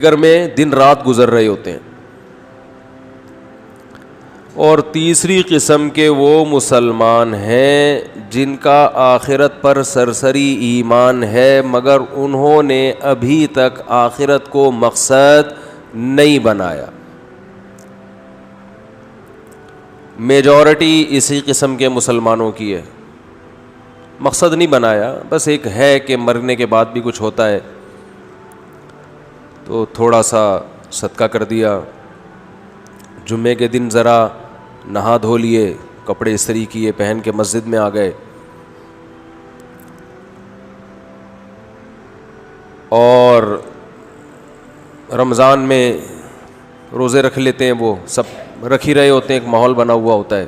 فکر میں دن رات گزر رہے ہوتے ہیں. اور تیسری قسم کے وہ مسلمان ہیں جن کا آخرت پر سرسری ایمان ہے مگر انہوں نے ابھی تک آخرت کو مقصد نہیں بنایا. میجورٹی اسی قسم کے مسلمانوں کی ہے. مقصد نہیں بنایا, بس ایک ہے کہ مرنے کے بعد بھی کچھ ہوتا ہے تو تھوڑا سا صدقہ کر دیا, جمعے کے دن ذرا نہا دھو لیے, کپڑے استری کیے, پہن کے مسجد میں آ گئے, اور رمضان میں روزے رکھ لیتے ہیں, وہ سب رکھ ہی رہے ہوتے ہیں, ایک ماحول بنا ہوا ہوتا ہے.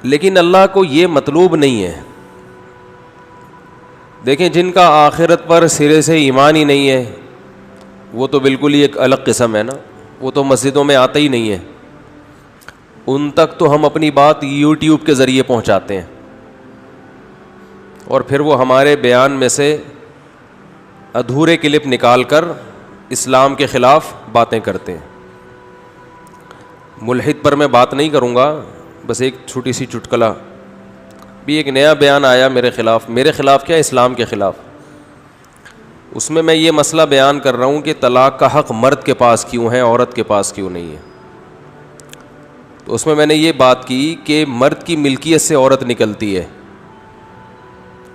لیکن اللہ کو یہ مطلوب نہیں ہے. دیکھیں, جن کا آخرت پر سرے سے ایمان ہی نہیں ہے وہ تو بالکل ہی ایک الگ قسم ہے نا, وہ تو مسجدوں میں آتے ہی نہیں ہے. ان تک تو ہم اپنی بات یوٹیوب کے ذریعے پہنچاتے ہیں اور پھر وہ ہمارے بیان میں سے ادھورے کلپ نکال کر اسلام کے خلاف باتیں کرتے ہیں. ملحد پر میں بات نہیں کروں گا, بس ایک چھوٹی سی چٹکلا بھی, ایک نیا بیان آیا میرے خلاف کیا, اسلام کے خلاف. اس میں میں یہ مسئلہ بیان کر رہا ہوں کہ طلاق کا حق مرد کے پاس کیوں ہے, عورت کے پاس کیوں نہیں ہے. تو اس میں نے یہ بات کی کہ مرد کی ملکیت سے عورت نکلتی ہے,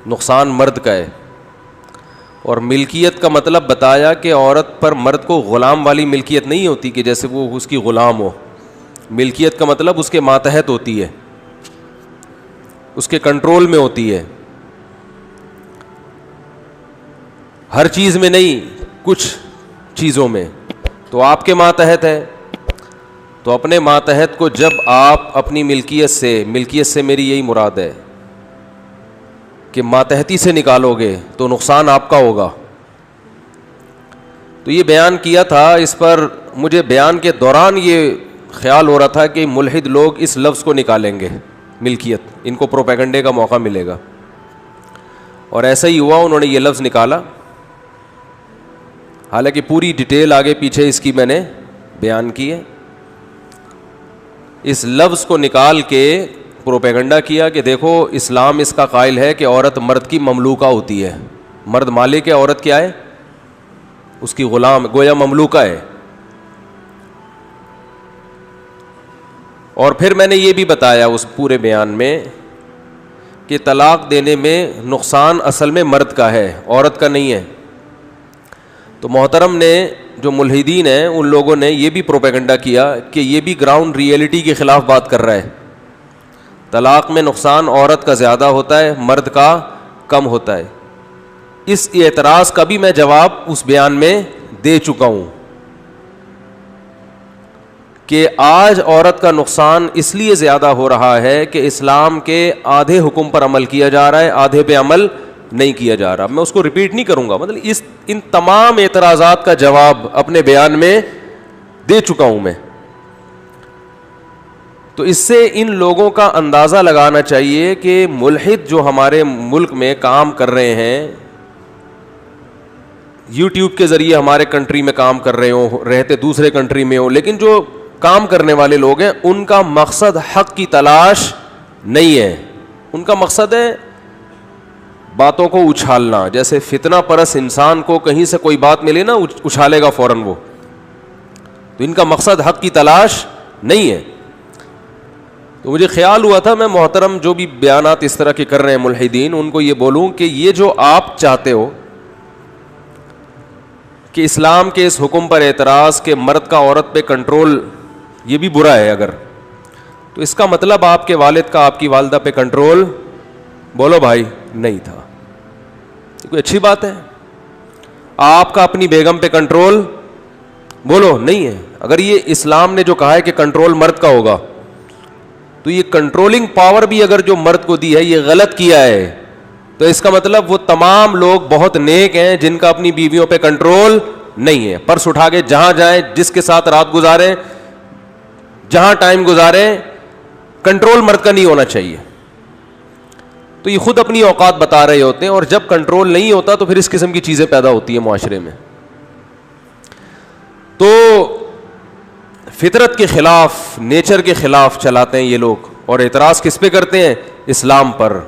نقصان مرد کا ہے. اور ملکیت کا مطلب بتایا کہ عورت پر مرد کو غلام والی ملکیت نہیں ہوتی کہ جیسے وہ اس کی غلام ہو. ملکیت کا مطلب اس کے ماتحت ہوتی ہے, اس کے کنٹرول میں ہوتی ہے, ہر چیز میں نہیں, کچھ چیزوں میں. تو آپ کے ماتحت ہے, تو اپنے ماتحت کو جب آپ اپنی ملکیت سے میری یہی مراد ہے کہ ماتحتی سے نکالو گے تو نقصان آپ کا ہوگا. تو یہ بیان کیا تھا, اس پر مجھے بیان کے دوران یہ خیال ہو رہا تھا کہ ملحد لوگ اس لفظ کو نکالیں گے, ملکیت, ان کو پروپیگنڈے کا موقع ملے گا. اور ایسا ہی ہوا, انہوں نے یہ لفظ نکالا. حالانکہ پوری ڈیٹیل آگے پیچھے اس کی میں نے بیان کی ہے. اس لفظ کو نکال کے پروپیگنڈا کیا کہ دیکھو اسلام اس کا قائل ہے کہ عورت مرد کی مملوکہ ہوتی ہے. مرد مالک ہے, عورت کیا ہے, اس کی غلام, گویا مملوکہ ہے. اور پھر میں نے یہ بھی بتایا اس پورے بیان میں کہ طلاق دینے میں نقصان اصل میں مرد کا ہے, عورت کا نہیں ہے. تو محترم نے جو ملحدین ہیں ان لوگوں نے یہ بھی پروپیگنڈا کیا کہ یہ بھی گراؤنڈ ریئلٹی کے خلاف بات کر رہا ہے. طلاق میں نقصان عورت کا زیادہ ہوتا ہے, مرد کا کم ہوتا ہے. اس اعتراض کا بھی میں جواب اس بیان میں دے چکا ہوں کہ آج عورت کا نقصان اس لیے زیادہ ہو رہا ہے کہ اسلام کے آدھے حکم پر عمل کیا جا رہا ہے, آدھے پہ عمل نہیں کیا جا رہا. میں اس کو ریپیٹ نہیں کروں گا, مطلب ان تمام اعتراضات کا جواب اپنے بیان میں دے چکا ہوں میں. تو اس سے ان لوگوں کا اندازہ لگانا چاہیے کہ ملحد جو ہمارے ملک میں کام کر رہے ہیں, یوٹیوب کے ذریعے ہمارے کنٹری میں کام کر رہے ہوں, رہتے دوسرے کنٹری میں ہوں, لیکن جو کام کرنے والے لوگ ہیں ان کا مقصد حق کی تلاش نہیں ہے. ان کا مقصد ہے باتوں کو اچھالنا. جیسے فتنہ پرست انسان کو کہیں سے کوئی بات ملے نا, اچھالے گا فوراً وہ. تو ان کا مقصد حق کی تلاش نہیں ہے. تو مجھے خیال ہوا تھا میں محترم جو بھی بیانات اس طرح کے کر رہے ہیں ملحدین, ان کو یہ بولوں کہ یہ جو آپ چاہتے ہو کہ اسلام کے اس حکم پر اعتراض کہ مرد کا عورت پہ کنٹرول, یہ بھی برا ہے اگر, تو اس کا مطلب آپ کے والد کا آپ کی والدہ پہ کنٹرول, بولو بھائی, نہیں تھا. کوئی اچھی بات ہے. آپ کا اپنی بیگم پہ کنٹرول, بولو, نہیں ہے. اگر یہ اسلام نے جو کہا ہے کہ کنٹرول مرد کا ہوگا, تو یہ کنٹرولنگ پاور بھی اگر جو مرد کو دی ہے یہ غلط کیا ہے, تو اس کا مطلب وہ تمام لوگ بہت نیک ہیں جن کا اپنی بیویوں پہ کنٹرول نہیں ہے. پرس اٹھا کے جہاں جائیں, جس کے ساتھ رات گزاریں, جہاں ٹائم گزاریں, کنٹرول مرد کا نہیں ہونا چاہیے. تو یہ خود اپنی اوقات بتا رہے ہوتے ہیں, اور جب کنٹرول نہیں ہوتا تو پھر اس قسم کی چیزیں پیدا ہوتی ہیں معاشرے میں. تو فطرت کے خلاف, نیچر کے خلاف چلاتے ہیں یہ لوگ, اور اعتراض کس پہ کرتے ہیں؟ اسلام پر.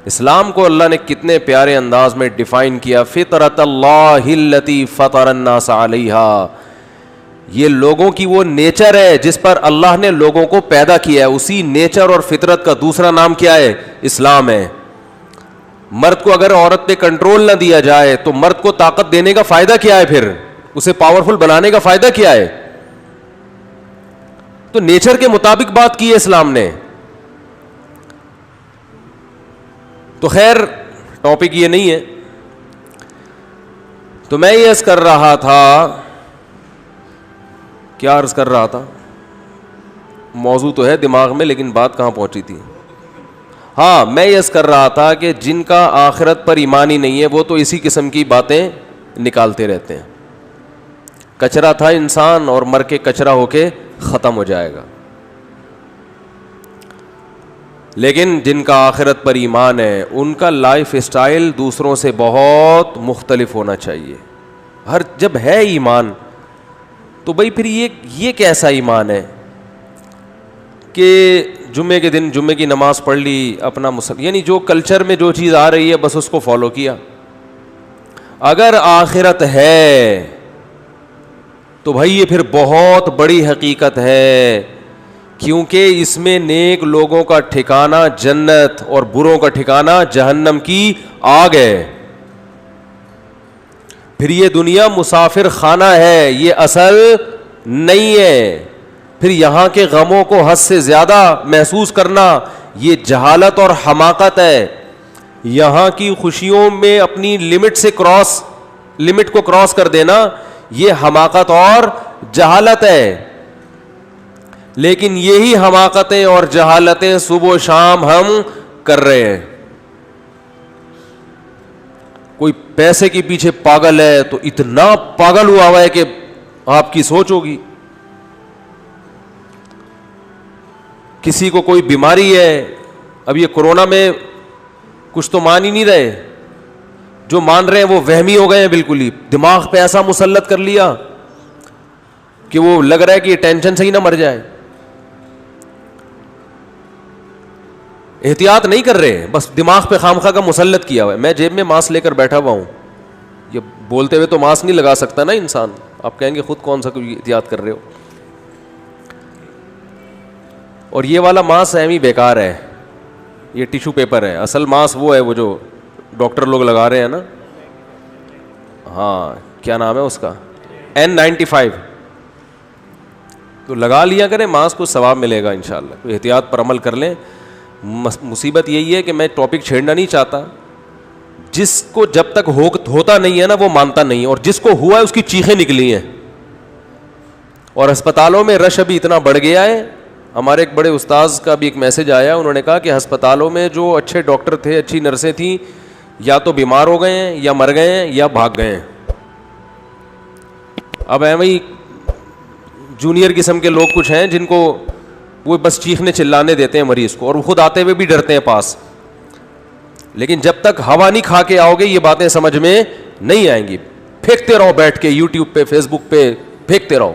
اسلام کو اللہ نے کتنے پیارے انداز میں ڈیفائن کیا, فطرت اللہ التی فطر الناس علیہا, یہ لوگوں کی وہ نیچر ہے جس پر اللہ نے لوگوں کو پیدا کیا ہے. اسی نیچر اور فطرت کا دوسرا نام کیا ہے؟ اسلام ہے. مرد کو اگر عورت پہ کنٹرول نہ دیا جائے تو مرد کو طاقت دینے کا فائدہ کیا ہے؟ پھر اسے پاورفل بنانے کا فائدہ کیا ہے؟ تو نیچر کے مطابق بات کی ہے اسلام نے. تو خیر ٹاپک یہ نہیں ہے. تو میں یہ عرض کر رہا تھا, کیا عرض کر رہا تھا؟ موضوع تو ہے دماغ میں لیکن بات کہاں پہنچی تھی؟ ہاں, میں یہ عرض کر رہا تھا کہ جن کا آخرت پر ایمان ہی نہیں ہے وہ تو اسی قسم کی باتیں نکالتے رہتے ہیں. کچرا تھا انسان اور مر کے کچرا ہو کے ختم ہو جائے گا. لیکن جن کا آخرت پر ایمان ہے ان کا لائف اسٹائل دوسروں سے بہت مختلف ہونا چاہیے. جب ہے ایمان تو بھائی پھر یہ کیسا ایمان ہے کہ جمعے کے دن جمعے کی نماز پڑھ لی, اپنا یعنی جو کلچر میں جو چیز آ رہی ہے بس اس کو فالو کیا. اگر آخرت ہے تو بھائی یہ پھر بہت بڑی حقیقت ہے, کیونکہ اس میں نیک لوگوں کا ٹھکانہ جنت اور بروں کا ٹھکانہ جہنم کی آگ ہے. پھر یہ دنیا مسافر خانہ ہے, یہ اصل نہیں ہے. پھر یہاں کے غموں کو حد سے زیادہ محسوس کرنا یہ جہالت اور حماقت ہے. یہاں کی خوشیوں میں اپنی لمٹ کو کراس کر دینا یہ حماقت اور جہالت ہے. لیکن یہی حماقتیں اور جہالتیں صبح و شام ہم کر رہے ہیں. کوئی پیسے کے پیچھے پاگل ہے تو اتنا پاگل ہوا ہے کہ آپ کی سوچ ہوگی. کسی کو کوئی بیماری ہے, اب یہ کورونا میں کچھ تو مان ہی نہیں رہے, جو مان رہے ہیں وہ وہمی ہو گئے ہیں بالکل ہی. دماغ پہ ایسا مسلط کر لیا کہ وہ لگ رہا ہے کہ یہ ٹینشن سے ہی نہ مر جائے. احتیاط نہیں کر رہے, بس دماغ پہ خامخواہ کا مسلط کیا ہوا ہے. میں جیب میں ماسک لے کر بیٹھا ہوا ہوں, یہ بولتے ہوئے تو ماسک نہیں لگا سکتا نا انسان. آپ کہیں گے خود کون سا کوئی احتیاط کر رہے ہو. اور یہ والا ماسک ایمی بیکار ہے, یہ ٹیشو پیپر ہے. اصل ماسک وہ ہے وہ جو ڈاکٹر لوگ لگا رہے ہیں نا, ہاں کیا نام ہے اس کا, N95. تو لگا لیا کریں ماسک, کو ثواب ملے گا انشاءاللہ. کوئی احتیاط پر عمل کر لیں. مصیبت یہی ہے کہ میں ٹاپک چھیڑنا نہیں چاہتا. جس کو جب تک ہوتا نہیں ہے نا وہ مانتا نہیں, اور جس کو ہوا ہے اس کی چیخیں نکلی ہیں. اور ہسپتالوں میں رش ابھی اتنا بڑھ گیا ہے. ہمارے ایک بڑے استاذ کا بھی ایک میسج آیا, انہوں نے کہا کہ ہسپتالوں میں جو اچھے ڈاکٹر تھے, اچھی نرسیں تھیں, یا تو بیمار ہو گئے ہیں یا مر گئے ہیں یا بھاگ گئے ہیں. اب ایویں جونیئر قسم کے لوگ کچھ ہیں جن کو وہ بس چیخنے چلانے دیتے ہیں مریض کو, اور وہ خود آتے ہوئے بھی ڈرتے ہیں پاس. لیکن جب تک ہوا نہیں کھا کے آؤ گے یہ باتیں سمجھ میں نہیں آئیں گی. پھینکتے رہو بیٹھ کے یوٹیوب پہ, فیس بک پہ پھینکتے رہو.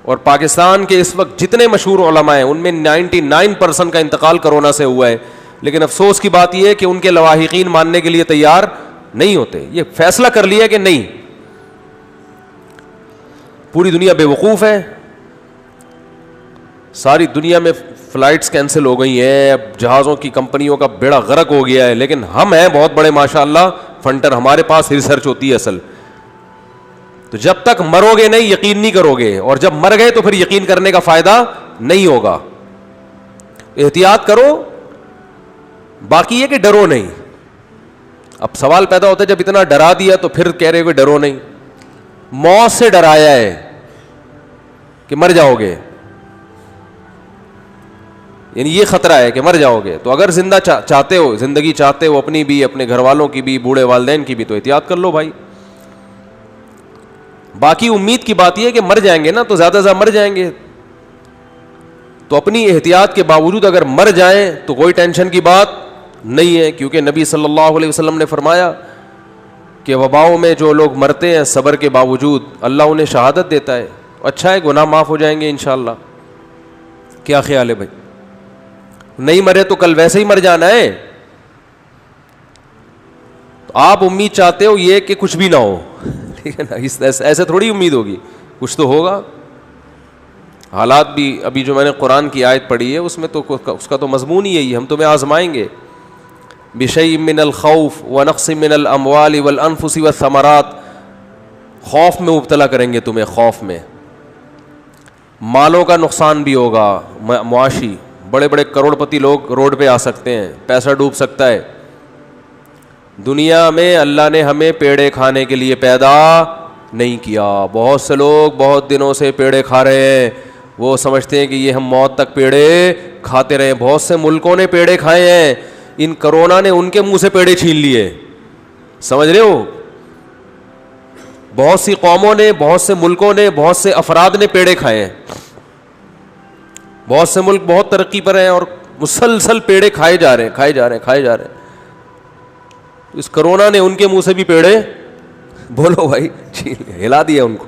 اور پاکستان کے اس وقت جتنے مشہور علماء ہیں ان میں 99% کا انتقال کرونا سے ہوا ہے. لیکن افسوس کی بات یہ ہے کہ ان کے لواحقین ماننے کے لیے تیار نہیں ہوتے. یہ فیصلہ کر لیا کہ نہیں, پوری دنیا بے وقوف ہے, ساری دنیا میں فلائٹس کینسل ہو گئی ہیں, اب جہازوں کی کمپنیوں کا بیڑا غرق ہو گیا ہے. لیکن ہم ہیں بہت بڑے ماشاءاللہ فنٹر, ہمارے پاس ریسرچ ہوتی ہے اصل. تو جب تک مرو گے نہیں یقین نہیں کرو گے, اور جب مر گئے تو پھر یقین کرنے کا فائدہ نہیں ہوگا. احتیاط کرو, باقی یہ کہ ڈرو نہیں. اب سوال پیدا ہوتا ہے جب اتنا ڈرا دیا تو پھر کہہ رہے ہو کہ ڈرو نہیں. موت سے ڈرایا ہے کہ مر جاؤ گے, یعنی یہ خطرہ ہے کہ مر جاؤ گے. تو اگر زندہ چاہتے ہو, زندگی چاہتے ہو اپنی بھی, اپنے گھر والوں کی بھی, بوڑھے والدین کی بھی, تو احتیاط کر لو بھائی. باقی امید کی بات یہ ہے کہ مر جائیں گے نا تو زیادہ سے زیادہ مر جائیں گے, تو تو اپنی احتیاط کے باوجود اگر مر جائیں تو کوئی ٹینشن کی بات نہیں ہے, کیونکہ نبی صلی اللہ علیہ وسلم نے فرمایا کہ وباؤں میں جو لوگ مرتے ہیں صبر کے باوجود اللہ انہیں شہادت دیتا ہے. اچھا ہے, گناہ معاف ہو جائیں گے انشاءاللہ. کیا خیال ہے بھائی؟ نہیں مرے تو کل ویسے ہی مر جانا ہے. تو آپ امید چاہتے ہو یہ کہ کچھ بھی نہ ہو, ٹھیک ہے نا, ایسے تھوڑی امید ہوگی, کچھ تو ہوگا. حالات بھی ابھی جو میں نے قرآن کی آیت پڑھی ہے اس میں تو اس کا تو مضمون ہی یہی ہے, ہم تمہیں آزمائیں گے بشیء من الخوف ونقص من الاموال والانفس والثمرات. خوف میں مبتلا کریں گے تمہیں, خوف میں مالوں کا نقصان بھی ہوگا معاشی, بڑے بڑے کروڑ پتی لوگ روڈ پہ آ سکتے ہیں, پیسہ ڈوب سکتا ہے. دنیا میں اللہ نے ہمیں پیڑے کھانے کے لیے پیدا نہیں کیا. بہت سے لوگ بہت دنوں سے پیڑے کھا رہے ہیں, وہ سمجھتے ہیں کہ یہ ہم موت تک پیڑے کھاتے رہے. بہت سے ملکوں نے پیڑے کھائے ہیں, ان کرونا نے ان کے منہ سے پیڑے چھین لیے. سمجھ رہے ہو؟ بہت سی قوموں نے, بہت سے ملکوں نے, بہت سے افراد نے پیڑے کھائے ہیں. بہت سے ملک بہت ترقی پر ہیں اور مسلسل پیڑے کھائے جا رہے ہیں. اس کرونا نے ان کے منہ سے بھی پیڑے, بولو بھائی, ہلا دیا ان کو.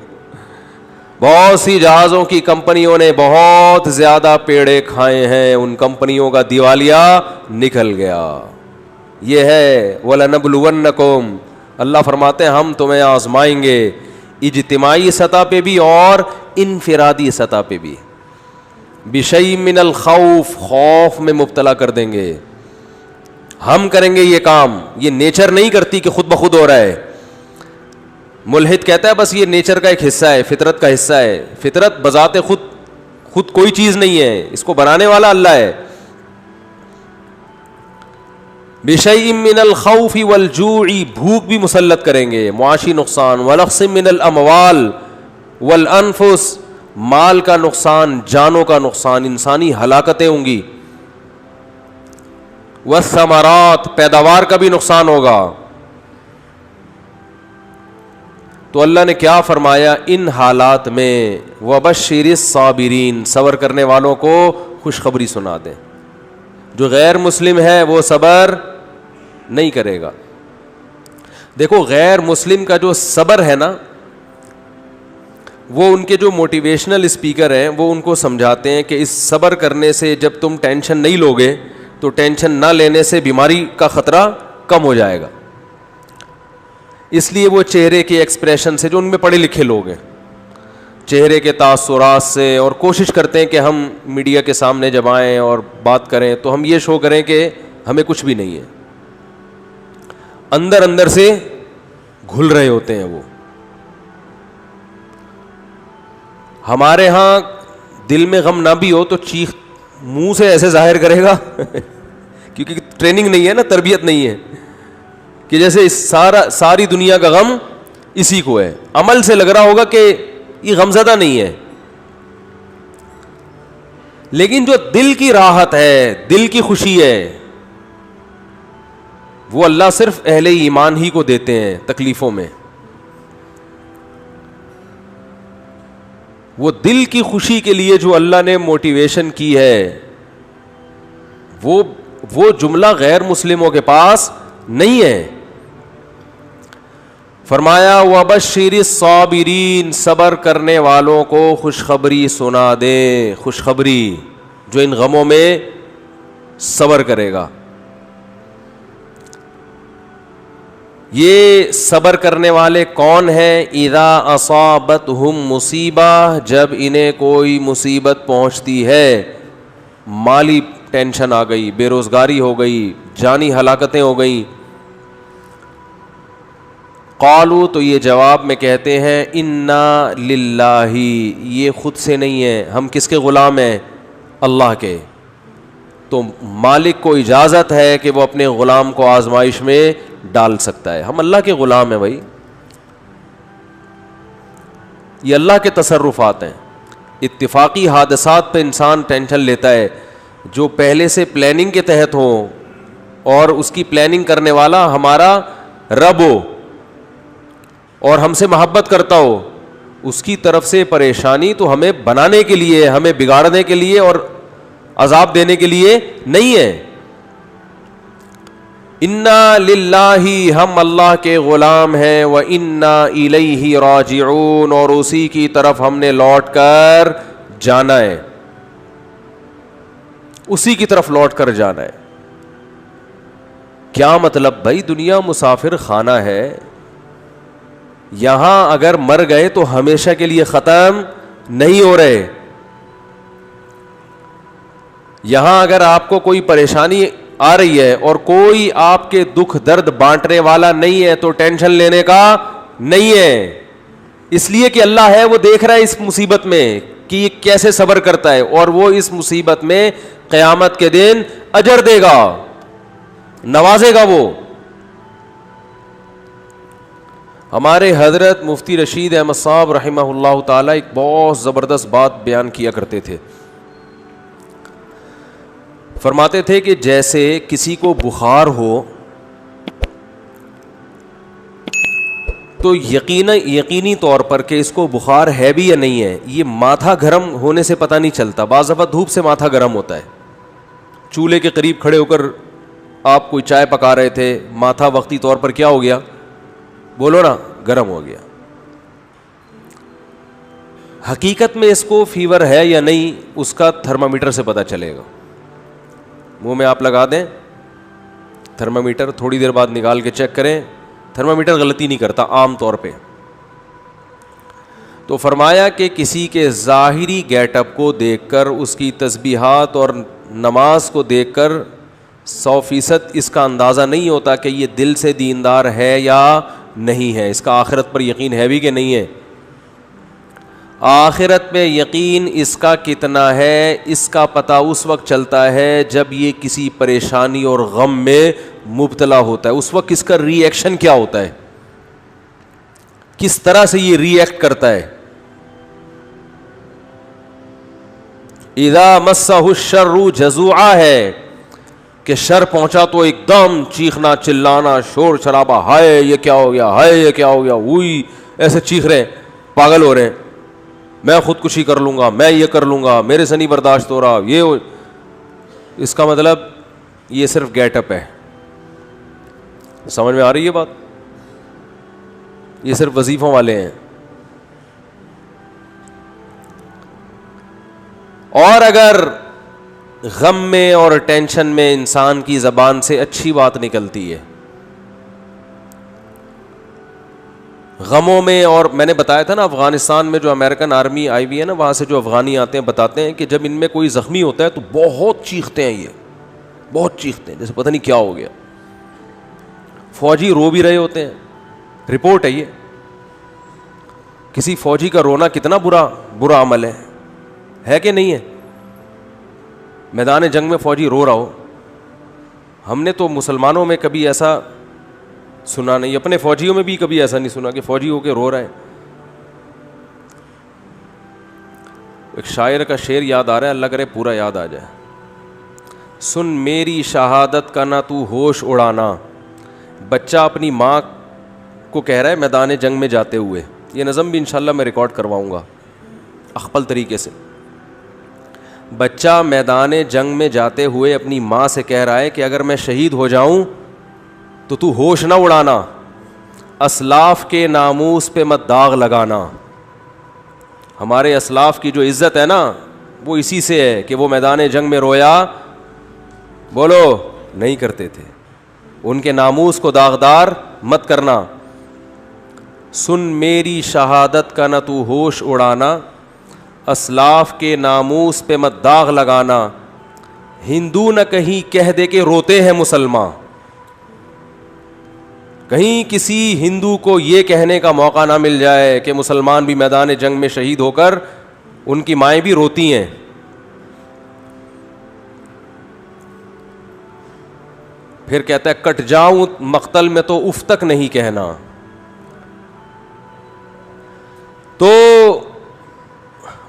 بہت سی جہازوں کی کمپنیوں نے بہت زیادہ پیڑے کھائے ہیں, ان کمپنیوں کا دیوالیہ نکل گیا. یہ ہے وَلَنَبْلُوَنَّكُمْ, اللہ فرماتے ہیں ہم تمہیں آزمائیں گے, اجتماعی سطح پہ بھی اور انفرادی سطح پہ بھی. بِشَيْءٍ مِّنَ الْخَوْفِ, خوف میں مبتلا کر دیں گے. ہم کریں گے یہ کام, یہ نیچر نہیں کرتی کہ خود بخود ہو رہا ہے. ملحد کہتا ہے بس یہ نیچر کا ایک حصہ ہے, فطرت کا حصہ ہے. فطرت بذات خود کوئی چیز نہیں ہے, اس کو بنانے والا اللہ ہے. بِشَيْءٍ مِّنَ الْخَوْفِ وَالْجُوعِ, بھوک بھی مسلط کریں گے, معاشی نقصان. وَنَقْصٍ مِّنَ الْأَمْوَالِ وَالْأَنفُسِ, مال کا نقصان, جانوں کا نقصان, انسانی ہلاکتیں ہوں گی. وَالثَّمَرَاتِ, پیداوار کا بھی نقصان ہوگا. تو اللہ نے کیا فرمایا ان حالات میں, وَبَشِّرِ الصَّابِرِينَ, صبر کرنے والوں کو خوشخبری سنا دیں. جو غیر مسلم ہے وہ صبر نہیں کرے گا. دیکھو غیر مسلم کا جو صبر ہے نا, وہ ان کے جو موٹیویشنل اسپیکر ہیں وہ ان کو سمجھاتے ہیں کہ اس صبر کرنے سے جب تم ٹینشن نہیں لوگے تو ٹینشن نہ لینے سے بیماری کا خطرہ کم ہو جائے گا. اس لیے وہ چہرے کے ایکسپریشن سے, جو ان میں پڑھے لکھے لوگ ہیں, چہرے کے تاثرات سے, اور کوشش کرتے ہیں کہ ہم میڈیا کے سامنے جب آئیں اور بات کریں تو ہم یہ شو کریں کہ ہمیں کچھ بھی نہیں ہے. اندر اندر سے گھل رہے ہوتے ہیں وہ. ہمارے ہاں دل میں غم نہ بھی ہو تو چیخ منہ سے ایسے ظاہر کرے گا کیونکہ ٹریننگ نہیں ہے نا, تربیت نہیں ہے, کہ جیسے ساری دنیا کا غم اسی کو ہے. عمل سے لگ رہا ہوگا کہ یہ غمزدہ نہیں ہے, لیکن جو دل کی راحت ہے, دل کی خوشی ہے, وہ اللہ صرف اہل ایمان ہی کو دیتے ہیں تکلیفوں میں. وہ دل کی خوشی کے لیے جو اللہ نے موٹیویشن کی ہے, وہ جملہ غیر مسلموں کے پاس نہیں ہے. فرمایا وَبَشِّرِ الصَّابِرِينَ, صبر کرنے والوں کو خوشخبری سنا دیں. خوشخبری, جو ان غموں میں صبر کرے گا. یہ صبر کرنے والے کون ہیں؟ اذا اصابتہم مصیبہ, جب انہیں کوئی مصیبت پہنچتی ہے, مالی ٹینشن آ گئی, بے روزگاری ہو گئی, جانی ہلاکتیں ہو گئیں. قالوا, تو یہ جواب میں کہتے ہیں انا للہ, یہ خود سے نہیں ہے, ہم کس کے غلام ہیں؟ اللہ کے. تو مالک کو اجازت ہے کہ وہ اپنے غلام کو آزمائش میں ڈال سکتا ہے. ہم اللہ کے غلام ہیں بھائی, یہ اللہ کے تصرفات ہیں. اتفاقی حادثات پہ انسان ٹینشن لیتا ہے, جو پہلے سے پلاننگ کے تحت ہو اور اس کی پلاننگ کرنے والا ہمارا رب ہو اور ہم سے محبت کرتا ہو, اس کی طرف سے پریشانی تو ہمیں بنانے کے لیے, ہمیں بگاڑنے کے لیے اور عذاب دینے کے لیے نہیں ہے. انا للہ، ہم اللہ کے غلام ہیں، وانا الیہ راجعون، اور اسی کی طرف ہم نے لوٹ کر جانا ہے، اسی کی طرف لوٹ کر جانا ہے. کیا مطلب بھائی؟ دنیا مسافر خانہ ہے، یہاں اگر مر گئے تو ہمیشہ کے لیے ختم نہیں ہو رہے. یہاں اگر آپ کو کوئی پریشانی آ رہی ہے اور کوئی آپ کے دکھ درد بانٹنے والا نہیں ہے تو ٹینشن لینے کا نہیں ہے، اس لیے کہ اللہ ہے، وہ دیکھ رہا ہے اس مصیبت میں کہ یہ کیسے صبر کرتا ہے، اور وہ اس مصیبت میں قیامت کے دن اجر دے گا، نوازے گا. وہ ہمارے حضرت مفتی رشید احمد صاحب رحمہ اللہ تعالی ایک بہت زبردست بات بیان کیا کرتے تھے. فرماتے تھے کہ جیسے کسی کو بخار ہو تو یقینی طور پر کہ اس کو بخار ہے بھی یا نہیں ہے، یہ ماتھا گرم ہونے سے پتہ نہیں چلتا. بعض دفعہ دھوپ سے ماتھا گرم ہوتا ہے، چولہے کے قریب کھڑے ہو کر آپ کوئی چائے پکا رہے تھے، ماتھا وقتی طور پر کیا ہو گیا؟ بولو نا، گرم ہو گیا. حقیقت میں اس کو فیور ہے یا نہیں، اس کا تھرمامیٹر سے پتہ چلے گا. منہ میں آپ لگا دیں تھرمامیٹر، تھوڑی دیر بعد نکال کے چیک کریں، تھرمامیٹر غلطی نہیں کرتا عام طور پہ. تو فرمایا کہ کسی کے ظاہری گیٹ اپ کو دیکھ کر، اس کی تسبیحات اور نماز کو دیکھ کر 100% اس کا اندازہ نہیں ہوتا کہ یہ دل سے دیندار ہے یا نہیں ہے، اس کا آخرت پر یقین ہے بھی کہ نہیں ہے. آخرت میں یقین اس کا کتنا ہے، اس کا پتہ اس وقت چلتا ہے جب یہ کسی پریشانی اور غم میں مبتلا ہوتا ہے. اس وقت اس کا ری ایکشن کیا ہوتا ہے، کس طرح سے یہ ری ایکٹ کرتا ہے. اذا مسہ الشر جزوعا ہے کہ شر پہنچا تو ایک دم چیخنا چلانا شور شرابہ، ہائے یہ کیا ہو گیا، ہائے یہ کیا ہو گیا، وہی ایسے چیخ رہے ہیں، پاگل ہو رہے ہیں، میں خودکشی کر لوں گا، میں یہ کر لوں گا، میرے سے نہیں برداشت ہو رہا. یہ اس کا مطلب یہ صرف گیٹ اپ ہے. سمجھ میں آ رہی ہے بات؟ یہ صرف وظیفوں والے ہیں. اور اگر غم میں اور ٹینشن میں انسان کی زبان سے اچھی بات نکلتی ہے، غموں میں، اور میں نے بتایا تھا نا افغانستان میں جو امریکن آرمی آئی ہوئی ہے نا، وہاں سے جو افغانی آتے ہیں بتاتے ہیں کہ جب ان میں کوئی زخمی ہوتا ہے تو بہت چیختے ہیں، یہ بہت چیختے ہیں جیسے پتہ نہیں کیا ہو گیا. فوجی رو بھی رہے ہوتے ہیں، رپورٹ ہے یہ. کسی فوجی کا رونا کتنا برا عمل ہے کہ نہیں ہے؟ میدان جنگ میں فوجی رو رہا ہو، ہم نے تو مسلمانوں میں کبھی ایسا سنا نہیں، اپنے فوجیوں میں بھی کبھی ایسا نہیں سنا کہ فوجی ہو کے رو رہا ہے. ایک شاعر کا شعر یاد آ رہا ہے، اللہ کرے پورا یاد آ جائے. سن میری شہادت کا نہ تو ہوش اڑانا. بچہ اپنی ماں کو کہہ رہا ہے میدان جنگ میں جاتے ہوئے، یہ نظم بھی انشاءاللہ میں ریکارڈ کرواؤں گا اخپل طریقے سے. بچہ میدان جنگ میں جاتے ہوئے اپنی ماں سے کہہ رہا ہے کہ اگر میں شہید ہو جاؤں تو ہوش نہ اڑانا، اسلاف کے ناموس پہ مت داغ لگانا. ہمارے اسلاف کی جو عزت ہے نا وہ اسی سے ہے کہ وہ میدان جنگ میں رویا بولو نہیں کرتے تھے. ان کے ناموس کو داغدار مت کرنا. سن میری شہادت کا نہ تو ہوش اڑانا، اسلاف کے ناموس پہ مت داغ لگانا. ہندو نہ کہیں کہہ دے کہ روتے ہیں مسلمان. کہیں کسی ہندو کو یہ کہنے کا موقع نہ مل جائے کہ مسلمان بھی میدان جنگ میں شہید ہو کر ان کی مائیں بھی روتی ہیں. پھر کہتا ہے کٹ جاؤں مقتل میں تو اف تک نہیں کہنا. تو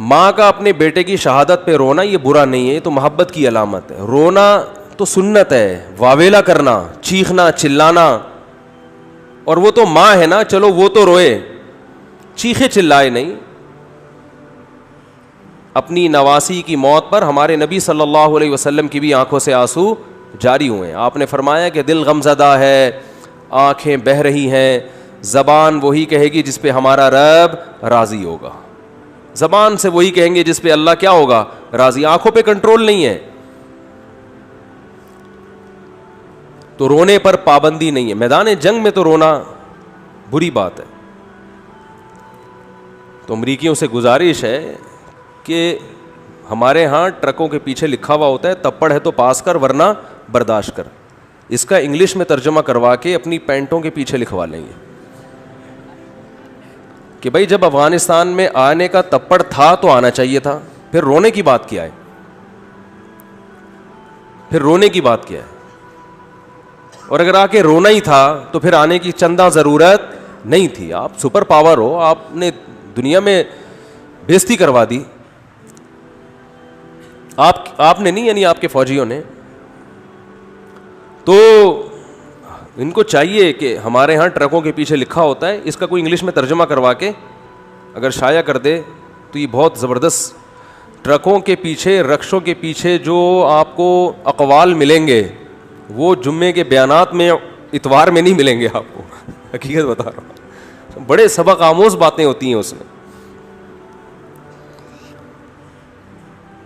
ماں کا اپنے بیٹے کی شہادت پہ رونا یہ برا نہیں ہے، یہ تو محبت کی علامت ہے. رونا تو سنت ہے، واویلا کرنا، چیخنا چلانا. اور وہ تو ماں ہے نا، چلو وہ تو روئے، چیخے چلائے نہیں. اپنی نواسی کی موت پر ہمارے نبی صلی اللہ علیہ وسلم کی بھی آنکھوں سے آنسو جاری ہوئے ہیں. آپ نے فرمایا کہ دل غمزدہ ہے, آنکھیں بہہ رہی ہیں, زبان وہی کہے گی جس پہ ہمارا رب راضی ہوگا, زبان سے وہی کہیں گے جس پہ اللہ کیا ہوگا راضی. آنکھوں پہ کنٹرول نہیں ہے تو رونے پر پابندی نہیں ہے. میدان جنگ میں تو رونا بری بات ہے. تو امریکیوں سے گزارش ہے کہ ہمارے ہاں ٹرکوں کے پیچھے لکھا ہوا ہوتا ہے تپڑ ہے تو پاس کر ورنہ برداشت کر. اس کا انگلش میں ترجمہ کروا کے اپنی پینٹوں کے پیچھے لکھوا لیں گے کہ بھائی جب افغانستان میں آنے کا تپڑ تھا تو آنا چاہیے تھا, پھر رونے کی بات کیا ہے, پھر رونے کی بات کیا ہے. اور اگر آ کے رونا ہی تھا تو پھر آنے کی چندہ ضرورت نہیں تھی. آپ سپر پاور ہو, آپ نے دنیا میں بےزتی کروا دی. آپ نے نہیں, یعنی آپ کے فوجیوں نے. تو ان کو چاہیے کہ ہمارے ہاں ٹرکوں کے پیچھے لکھا ہوتا ہے, اس کا کوئی انگلش میں ترجمہ کروا کے اگر شائع کر دے تو یہ بہت زبردست. ٹرکوں کے پیچھے, رکشوں کے پیچھے جو آپ کو اقوال ملیں گے وہ جمعے کے بیانات میں, اتوار میں نہیں ملیں گے آپ کو. حقیقت بتا رہا ہوں, بڑے سبق آموز باتیں ہوتی ہیں اس میں.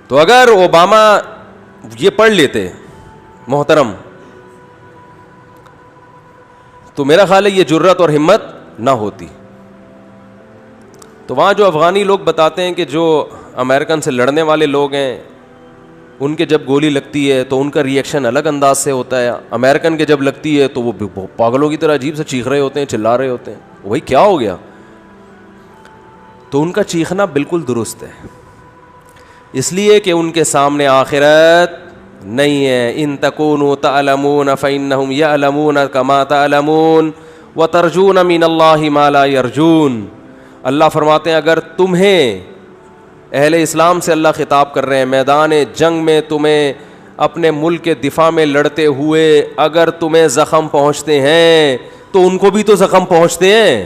تو اگر اوباما یہ پڑھ لیتے محترم تو میرا خیال ہے یہ جرت اور ہمت نہ ہوتی. تو وہاں جو افغانی لوگ بتاتے ہیں کہ جو امریکن سے لڑنے والے لوگ ہیں ان کے جب گولی لگتی ہے تو ان کا ریئیکشن الگ انداز سے ہوتا ہے, امریکن کے جب لگتی ہے تو وہ پاگلوں کی طرح عجیب سے چیخ رہے ہوتے ہیں, چلا رہے ہوتے ہیں, وہی کیا ہو گیا. تو ان کا چیخنا بالکل درست ہے, اس لیے کہ ان کے سامنے آخرت نہیں ہے. ان تکونوا تعلمون فإنهم يعلمون كما تعلمون وترجون من اللہ ما لا يرجون. اللہ فرماتے ہیں اگر تمہیں, اہل اسلام سے اللہ خطاب کر رہے ہیں, میدان جنگ میں تمہیں اپنے ملک کے دفاع میں لڑتے ہوئے اگر تمہیں زخم پہنچتے ہیں تو ان کو بھی تو زخم پہنچتے ہیں.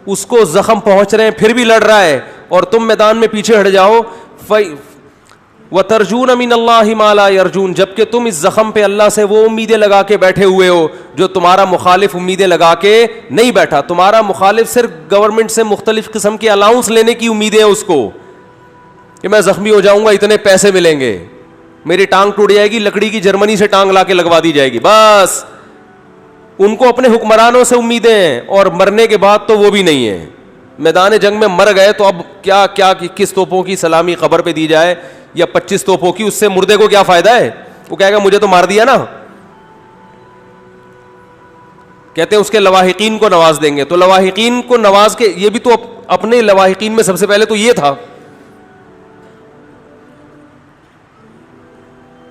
اس کو زخم پہنچ رہے ہیں پھر بھی لڑ رہا ہے اور تم میدان میں پیچھے ہٹ جاؤ. وَتَرْجُونَ مِنَ اللَّهِ مَا لَا يَرْجُونَ, جبکہ تم اس زخم پہ اللہ سے وہ امیدیں لگا کے بیٹھے ہوئے ہو جو تمہارا مخالف امیدیں لگا کے نہیں بیٹھا. تمہارا مخالف صرف گورنمنٹ سے مختلف قسم کے الاؤنس لینے کی امیدیں ہیں اس کو کہ میں زخمی ہو جاؤں گا اتنے پیسے ملیں گے, میری ٹانگ ٹوٹ جائے گی لکڑی کی جرمنی سے ٹانگ لا کے لگوا دی جائے گی, بس. ان کو اپنے حکمرانوں سے امیدیں ہیں اور مرنے کے بعد تو وہ بھی نہیں ہے. میدان جنگ میں مر گئے تو اب کیا کیا کس توپوں کی سلامی قبر پہ دی جائے یا 25 توپوں کی, اس سے مردے کو کیا فائدہ ہے. وہ کہے گا مجھے تو مار دیا نا. کہتے ہیں اس کے لواحقین کو نواز دیں گے. تو لواحقین کو نواز کے, یہ بھی تو اپنے لواحقین میں سب سے پہلے تو یہ تھا,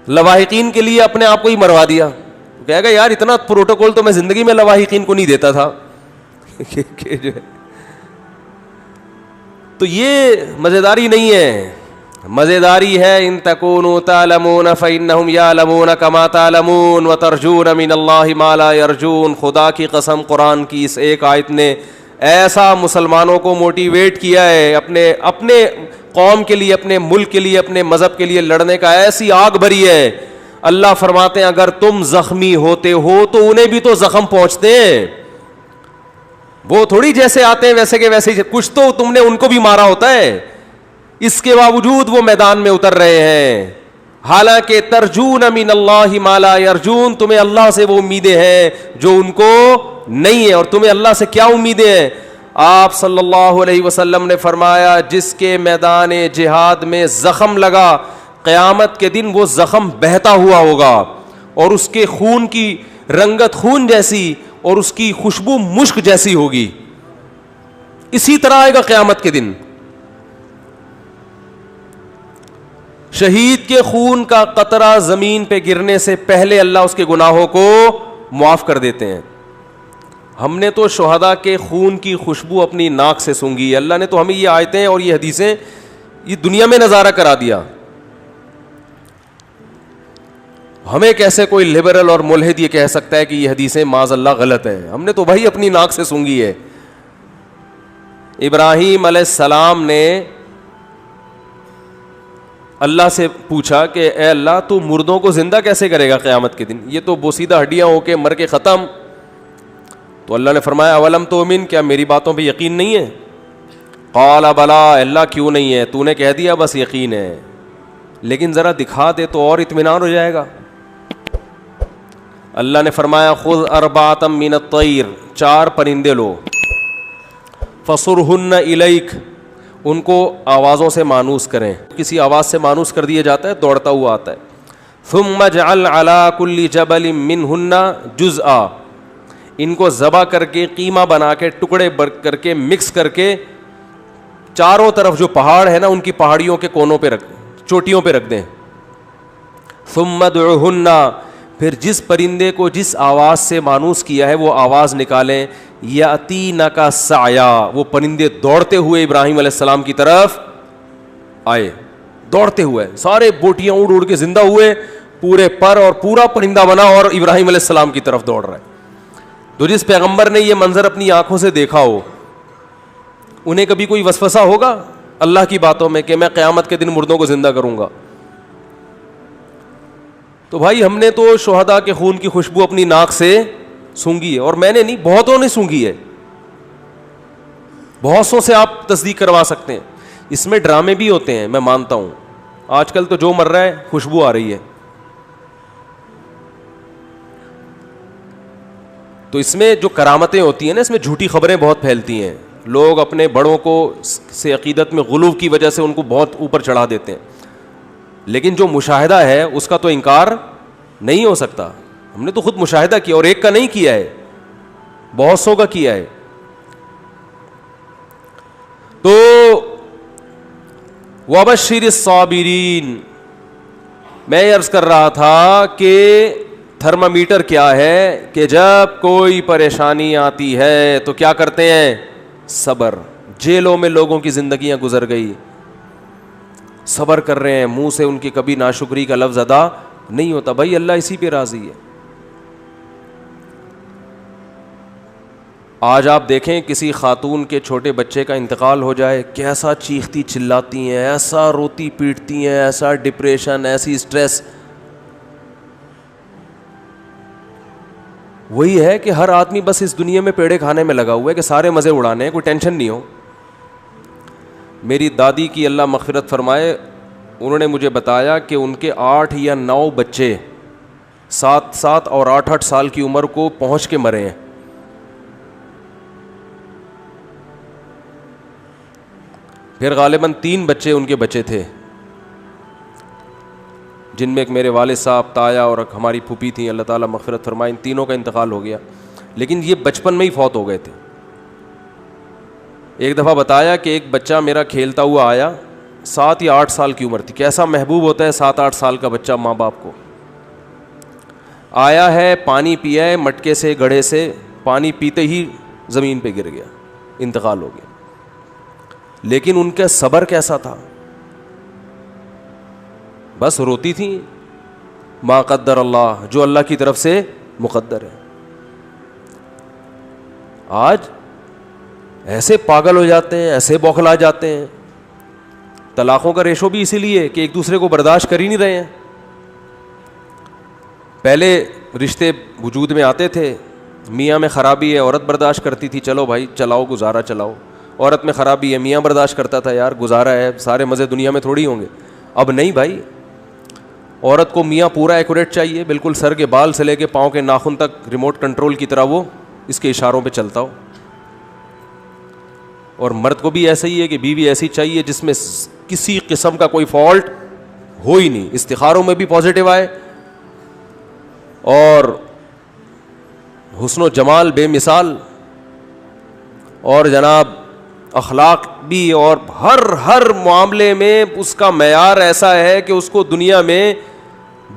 لواحقین کے لیے اپنے آپ کو ہی مروا دیا. کہے گا یار اتنا پروٹوکول تو میں زندگی میں لواحقین کو نہیں دیتا تھا. تو یہ مزیداری نہیں ہے, مزیداری ہے ان تکونوا تعلمون فإنهم يعلمون كما تعلمون وترجون من اللہ ما لا يرجون. خدا کی قسم قرآن کی اس ایک آیت نے ایسا مسلمانوں کو موٹیویٹ کیا ہے اپنے قوم کے لیے, اپنے ملک کے لیے, اپنے مذہب کے لیے لڑنے کا, ایسی آگ بھری ہے. اللہ فرماتے ہیں اگر تم زخمی ہوتے ہو تو انہیں بھی تو زخم پہنچتے ہیں. وہ تھوڑی جیسے آتے ہیں ویسے کے ویسے, کچھ تو تم نے ان کو بھی مارا ہوتا ہے. اس کے باوجود وہ میدان میں اتر رہے ہیں. حالانکہ ترجون من اللہ ما لا یرجون, تمہیں اللہ سے وہ امیدیں ہیں جو ان کو نہیں ہے. اور تمہیں اللہ سے کیا امیدیں ہیں؟ آپ صلی اللہ علیہ وسلم نے فرمایا جس کے میدان جہاد میں زخم لگا قیامت کے دن وہ زخم بہتا ہوا ہوگا اور اس کے خون کی رنگت خون جیسی اور اس کی خوشبو مشک جیسی ہوگی. اسی طرح آئے گا قیامت کے دن. شہید کے خون کا قطرہ زمین پہ گرنے سے پہلے اللہ اس کے گناہوں کو معاف کر دیتے ہیں. ہم نے تو شہداء کے خون کی خوشبو اپنی ناک سے سونگھی. اللہ نے تو ہمیں یہ آیتیں اور یہ حدیثیں یہ دنیا میں نظارہ کرا دیا. ہمیں کیسے کوئی لبرل اور ملحد یہ کہہ سکتا ہے کہ یہ حدیثیں معاذ اللہ غلط ہیں؟ ہم نے تو بھائی اپنی ناک سے سونگھی ہے. ابراہیم علیہ السلام نے اللہ سے پوچھا کہ اے اللہ تو مردوں کو زندہ کیسے کرے گا قیامت کے دن, یہ تو بوسیدہ ہڈیاں ہو کے مر کے ختم. تو اللہ نے فرمایا اولم تؤمن, کیا میری باتوں پہ یقین نہیں ہے؟ قال بلا, اللہ کیوں نہیں ہے, تو نے کہہ دیا بس یقین ہے, لیکن ذرا دکھا دے تو اور اطمینان ہو جائے گا. اللہ نے فرمایا خذ اربعۃ من الطیر, 4 پرندے لو, فصرہن الیک, ان کو آوازوں سے مانوس کریں, کسی آواز سے مانوس کر دیا جاتا ہے دوڑتا ہوا آتا ہے. ثم اجعل علی کل جبل منہن جزءا, ان کو ذبح کر کے قیمہ بنا کے ٹکڑے کر کے مکس کر کے چاروں طرف جو پہاڑ ہے نا ان کی پہاڑیوں کے کونوں پہ چوٹیوں پہ رکھ دیں. ثم ادعوہن, پھر جس پرندے کو جس آواز سے مانوس کیا ہے وہ آواز نکالیں. یاتینک سعیا, وہ پرندے دوڑتے ہوئے ابراہیم علیہ السلام کی طرف آئے, دوڑتے ہوئے, سارے بوٹیاں اڑ اڑ کے زندہ ہوئے, پورے پر اور پورا پرندہ بنا اور ابراہیم علیہ السلام کی طرف دوڑ رہا ہے. تو جس پیغمبر نے یہ منظر اپنی آنکھوں سے دیکھا ہو, انہیں کبھی کوئی وسوسہ ہوگا اللہ کی باتوں میں کہ میں قیامت کے دن مردوں کو زندہ کروں گا؟ تو بھائی ہم نے تو شہداء کے خون کی خوشبو اپنی ناک سے سونگھی ہے, اور میں نے نہیں, بہتوں نے سونگھی ہے, بہت سو سے آپ تصدیق کروا سکتے ہیں. اس میں ڈرامے بھی ہوتے ہیں, میں مانتا ہوں, آج کل تو جو مر رہا ہے خوشبو آ رہی ہے. تو اس میں جو کرامتیں ہوتی ہیں نا, اس میں جھوٹی خبریں بہت پھیلتی ہیں, لوگ اپنے بڑوں کو سے عقیدت میں غلو کی وجہ سے ان کو بہت اوپر چڑھا دیتے ہیں, لیکن جو مشاہدہ ہے اس کا تو انکار نہیں ہو سکتا. ہم نے تو خود مشاہدہ کیا, اور ایک کا نہیں کیا ہے, بہت سو کا کیا ہے. تو وبشر الصابرین, میں عرض کر رہا تھا کہ تھرمامیٹر کیا ہے کہ جب کوئی پریشانی آتی ہے تو کیا کرتے ہیں؟ صبر. جیلوں میں لوگوں کی زندگیاں گزر گئی, صبر کر رہے ہیں, منہ سے ان کی کبھی ناشکری کا لفظ ادا نہیں ہوتا. بھائی اللہ اسی پہ راضی ہے. آج آپ دیکھیں کسی خاتون کے چھوٹے بچے کا انتقال ہو جائے, کیسا چیختی چلاتی ہیں, ایسا روتی پیٹتی ہیں, ایسا ڈپریشن, ایسی اسٹریس. وہی ہے کہ ہر آدمی بس اس دنیا میں پیڑے کھانے میں لگا ہوا ہے کہ سارے مزے اڑانے ہیں, کوئی ٹینشن نہیں ہو. میری دادی کی اللہ مغفرت فرمائے, انہوں نے مجھے بتایا کہ ان کے 8 یا 9 بچے 7 اور 8 سال کی عمر کو پہنچ کے مرے ہیں. پھر غالباً 3 بچے ان کے بچے تھے, جن میں ایک میرے والد صاحب, تایا اور ہماری پھوپھی تھیں, اللہ تعالیٰ مغفرت فرمائے. ان تینوں کا انتقال ہو گیا, لیکن یہ بچپن میں ہی فوت ہو گئے تھے. ایک دفعہ بتایا کہ ایک بچہ میرا کھیلتا ہوا آیا, 7 یا 8 سال کی عمر تھی. کیسا محبوب ہوتا ہے 7-8 سال کا بچہ ماں باپ کو. آیا ہے, پانی پیا ہے مٹکے سے, گڑھے سے, پانی پیتے ہی زمین پہ گر گیا, انتقال ہو گیا. لیکن ان کا صبر کیسا تھا, بس روتی تھیں, ما قدر اللہ, جو اللہ کی طرف سے مقدر ہے. آج ایسے پاگل ہو جاتے ہیں, ایسے بوکھلا جاتے ہیں. طلاقوں کا ریشو بھی اسی لیے کہ ایک دوسرے کو برداشت کر ہی نہیں رہے ہیں. پہلے رشتے وجود میں آتے تھے, میاں میں خرابی ہے, عورت برداشت کرتی تھی, چلو بھائی چلاؤ, گزارا چلاؤ. عورت میں خرابی ہے, میاں برداشت کرتا تھا, یار گزارا ہے, سارے مزے دنیا میں تھوڑی ہوں گے. اب نہیں بھائی, عورت کو میاں پورا ایکوریٹ چاہیے, بالکل سر کے بال سے لے کے پاؤں کے ناخن تک ریموٹ کنٹرول کی طرح وہ اس کے اشاروں پہ چلتا ہو. اور مرد کو بھی ایسا ہی ہے کہ بیوی ایسی چاہیے جس میں کسی قسم کا کوئی فالٹ ہو ہی نہیں, استخاروں میں بھی پازیٹیو آئے, اور حسن و جمال بے مثال, اور جناب اخلاق بھی, اور ہر معاملے میں اس کا معیار ایسا ہے کہ اس کو دنیا میں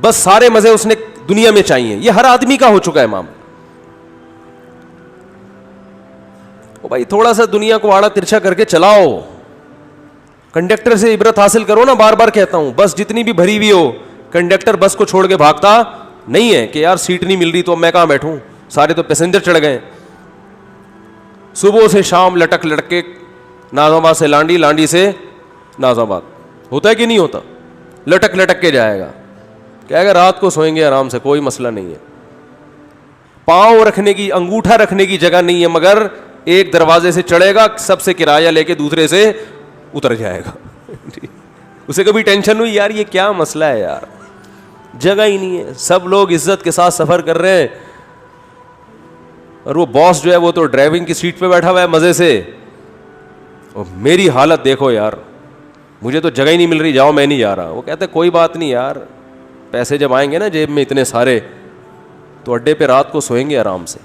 بس سارے مزے اس نے دنیا میں چاہیے. یہ ہر آدمی کا ہو چکا ہے معاملہ. بھائی تھوڑا سا دنیا کو آڑا ترچھا کر کے چلاؤ, کنڈکٹر سے عبرت حاصل کرو نا. بار بار کہتا ہوں, بس جتنی بھی بھری ہوئی ہو, کنڈکٹر بس کو چھوڑ کے بھاگتا نہیں ہے کہ یار سیٹ نہیں مل رہی تو میں کہاں بیٹھوں, سارے تو پیسنجر چڑھ گئے. صبح سے شام لٹک کے ناظم آباد سے لانڈی, لانڈی سے ناظم آباد, ہوتا ہے کہ نہیں ہوتا؟ لٹک لٹک کے جائے گا. کہے گا رات کو سوئیں گے آرام سے, کوئی مسئلہ نہیں ہے. پاؤں رکھنے کی, انگوٹھا رکھنے کی جگہ نہیں ہے, مگر ایک دروازے سے چڑھے گا, سب سے کرایہ لے کے دوسرے سے اتر جائے گا. اسے کبھی ٹینشن ہوئی یار یہ کیا مسئلہ ہے یار, جگہ ہی نہیں ہے, سب لوگ عزت کے ساتھ سفر کر رہے ہیں, اور وہ باس جو ہے وہ تو ڈرائیونگ کی سیٹ پہ بیٹھا ہوا ہے مزے سے, اور میری حالت دیکھو یار, مجھے تو جگہ ہی نہیں مل رہی, جاؤ میں نہیں جا رہا. وہ کہتے کوئی بات نہیں یار, پیسے جب آئیں گے نا جیب میں اتنے سارے, تو اڈے پہ رات کو سوئیں گے آرام سے.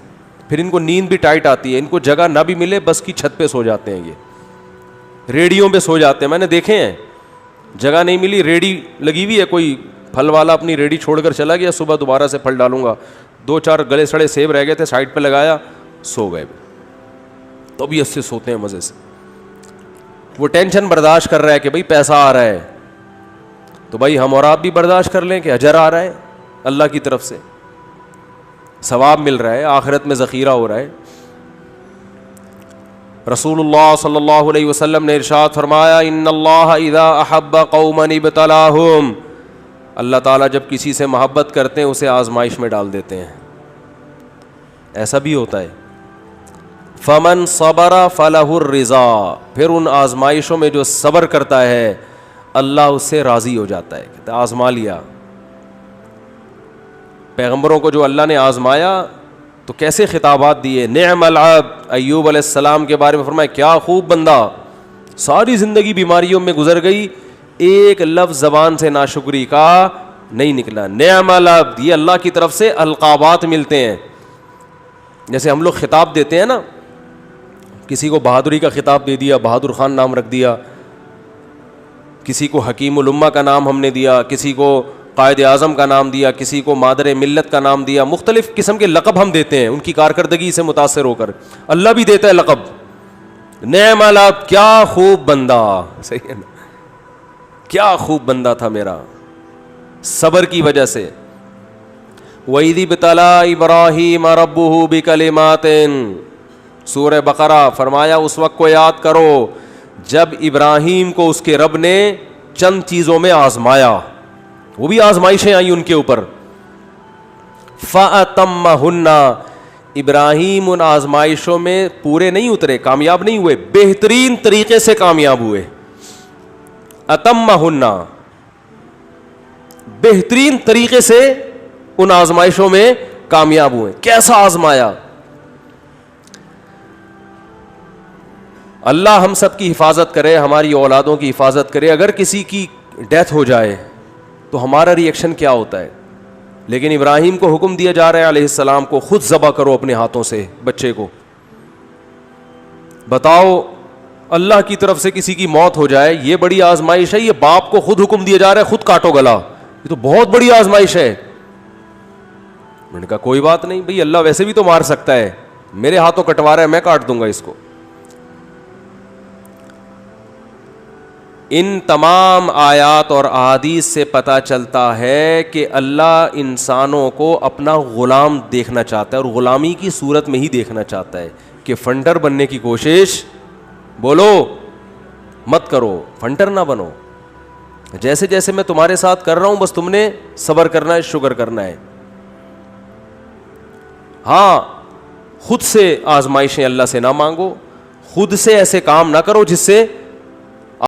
پھر ان کو نیند بھی ٹائٹ آتی ہے, ان کو جگہ نہ بھی ملے بس کی چھت پہ سو جاتے ہیں, یہ ریڑیوں پہ سو جاتے ہیں, میں نے دیکھے ہیں. جگہ نہیں ملی, ریڑی لگی ہوئی ہے, کوئی پھل والا اپنی ریڑی چھوڑ کر چلا گیا, صبح دوبارہ سے پھل ڈالوں گا, 2-4 گلے سڑے سیب رہ گئے تھے, سائڈ پہ لگایا, سو گئے. تو بھی اس سے سوتے ہیں مزے سے. وہ ٹینشن برداشت کر رہا ہے کہ بھائی پیسہ آ رہا ہے, تو بھائی ہم اور آپ بھی برداشت کر لیں کہ اجر آ رہا ہے اللہ کی طرف سے, ثواب مل رہا ہے, آخرت میں ذخیرہ ہو رہا ہے. رسول اللہ صلی اللہ علیہ وسلم نے ارشاد فرمایا ان اللہ اذا احب قوما ابتلاہم, اللہ تعالیٰ جب کسی سے محبت کرتے ہیں اسے آزمائش میں ڈال دیتے ہیں. ایسا بھی ہوتا ہے. فمن صبر فلہ الرضا, پھر ان آزمائشوں میں جو صبر کرتا ہے اللہ اس سے راضی ہو جاتا ہے. کہتا ہے آزما لیا. پیغمبروں کو جو اللہ نے آزمایا تو کیسے خطابات دیے. نعم العبد, ایوب علیہ السلام کے بارے میں فرمایا کیا خوب بندہ, ساری زندگی بیماریوں میں گزر گئی, ایک لفظ زبان سے ناشکری کا نہیں نکلا. نعم العبد, یہ اللہ کی طرف سے القابات ملتے ہیں. جیسے ہم لوگ خطاب دیتے ہیں نا, کسی کو بہادری کا خطاب دے دیا, بہادر خان نام رکھ دیا, کسی کو حکیم الامہ کا نام ہم نے دیا, کسی کو قائد اعظم کا نام دیا, کسی کو مادر ملت کا نام دیا, مختلف قسم کے لقب ہم دیتے ہیں ان کی کارکردگی سے متاثر ہو کر. اللہ بھی دیتا ہے لقب, نعم العبد, کیا خوب بندہ. صحیح ہے نا, کیا خوب بندہ تھا میرا, صبر کی وجہ سے. وَإِذِ ابْتَلَىٰ إِبْرَاهِيمَ رَبُّهُ بِكَلِمَاتٍ, سورہ بقرہ, فرمایا اس وقت کو یاد کرو جب ابراہیم کو اس کے رب نے چند چیزوں میں آزمایا, وہ بھی آزمائشیں آئیں ان کے اوپر. فَأَتَمَّهُنَّ, ابراہیم ان آزمائشوں میں پورے نہیں اترے, کامیاب نہیں ہوئے, بہترین طریقے سے کامیاب ہوئے. اتمہن, بہترین طریقے سے ان آزمائشوں میں کامیاب ہوئے. کیسا آزمایا؟ اللہ ہم سب کی حفاظت کرے, ہماری اولادوں کی حفاظت کرے. اگر کسی کی ڈیتھ ہو جائے تو ہمارا ری ایکشن کیا ہوتا ہے, لیکن ابراہیم کو حکم دیا جا رہا ہے علیہ السلام کو, خود ذبح کرو اپنے ہاتھوں سے بچے کو. بتاؤ اللہ کی طرف سے کسی کی موت ہو جائے, یہ بڑی آزمائش ہے. یہ باپ کو خود حکم دیا جا رہا ہے خود کاٹو گلا, یہ تو بہت بڑی آزمائش ہے. میں نے کہا کوئی بات نہیں بھئی, اللہ ویسے بھی تو مار سکتا ہے, میرے ہاتھوں کٹوا رہا ہے, میں کاٹ دوں گا اس کو. ان تمام آیات اور احادیث سے پتہ چلتا ہے کہ اللہ انسانوں کو اپنا غلام دیکھنا چاہتا ہے, اور غلامی کی صورت میں ہی دیکھنا چاہتا ہے. کہ فنڈر بننے کی کوشش بولو مت کرو, فنڈر نہ بنو. جیسے جیسے میں تمہارے ساتھ کر رہا ہوں بس تم نے صبر کرنا ہے, شکر کرنا ہے. ہاں, خود سے آزمائشیں اللہ سے نہ مانگو, خود سے ایسے کام نہ کرو جس سے